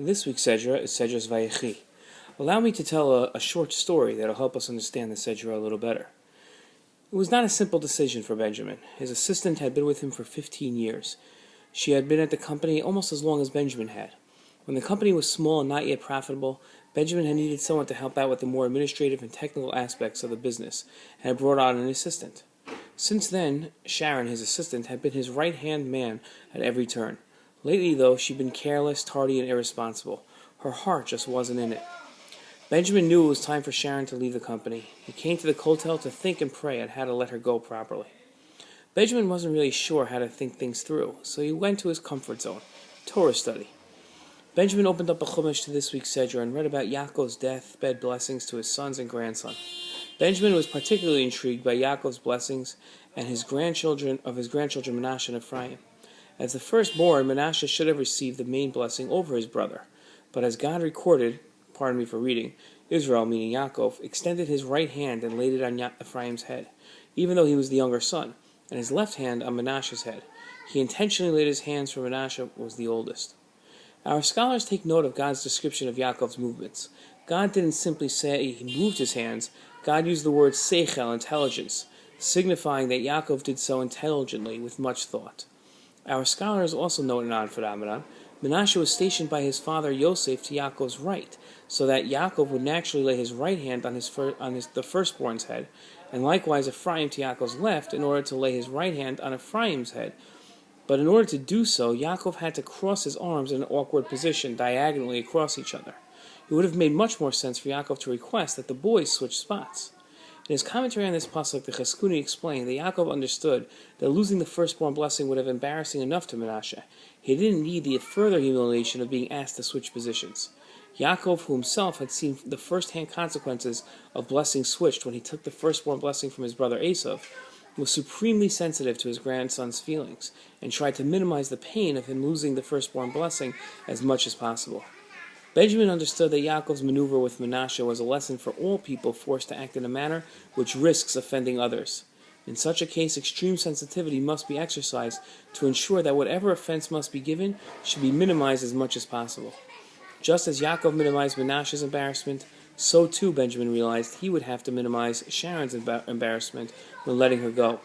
This week's Sedra is Sedra Vayechi. Allow me to tell a short story that will help us understand the Sedra a little better. It was not a simple decision for Benjamin. His assistant had been with him for 15 years. She had been at the company almost as long as Benjamin had. When the company was small and not yet profitable, Benjamin had needed someone to help out with the more administrative and technical aspects of the business, and had brought on an assistant. Since then, Sharon, his assistant, had been his right-hand man at every turn. Lately, though, she'd been careless, tardy, and irresponsible. Her heart just wasn't in it. Benjamin knew it was time for Sharon to leave the company. He came to the kotel to think and pray on how to let her go properly. Benjamin wasn't really sure how to think things through, so he went to his comfort zone, Torah study. Benjamin opened up a chumash to this week's Sedra and read about Yaakov's deathbed blessings to his sons and grandson. Benjamin was particularly intrigued by Yaakov's blessings and his grandchildren Menashe and Ephraim. As the firstborn, Menashe should have received the main blessing over his brother, but as God recorded, pardon me for reading, Israel, meaning Yaakov, extended his right hand and laid it on Ephraim's head, even though he was the younger son, and his left hand on Menashe's head. He intentionally laid his hands for Menashe was the oldest. Our scholars take note of God's description of Yaakov's movements. God didn't simply say he moved his hands. God used the word seichel, intelligence, signifying that Yaakov did so intelligently with much thought. Our scholars also note an odd phenomenon. Menashe was stationed by his father Yosef to Yaakov's right, so that Yaakov would naturally lay his right hand on the firstborn's head, and likewise Ephraim to Yaakov's left in order to lay his right hand on Ephraim's head. But in order to do so, Yaakov had to cross his arms in an awkward position, diagonally across each other. It would have made much more sense for Yaakov to request that the boys switch spots. In his commentary on this pasuk, the Cheskuni explained that Yaakov understood that losing the firstborn blessing would have been embarrassing enough to Menashe. He didn't need the further humiliation of being asked to switch positions. Yaakov, who himself had seen the first-hand consequences of blessing switched when he took the firstborn blessing from his brother Esav, was supremely sensitive to his grandson's feelings and tried to minimize the pain of him losing the firstborn blessing as much as possible. Benjamin understood that Yaakov's maneuver with Menashe was a lesson for all people forced to act in a manner which risks offending others. In such a case, extreme sensitivity must be exercised to ensure that whatever offense must be given should be minimized as much as possible. Just as Yaakov minimized Menashe's embarrassment, so too Benjamin realized he would have to minimize Sharon's embarrassment when letting her go.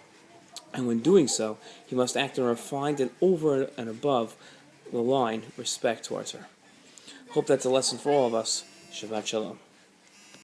And when doing so, he must act in a refined and over and above the line respect towards her. Hope that's a lesson for all of us. Shabbat Shalom.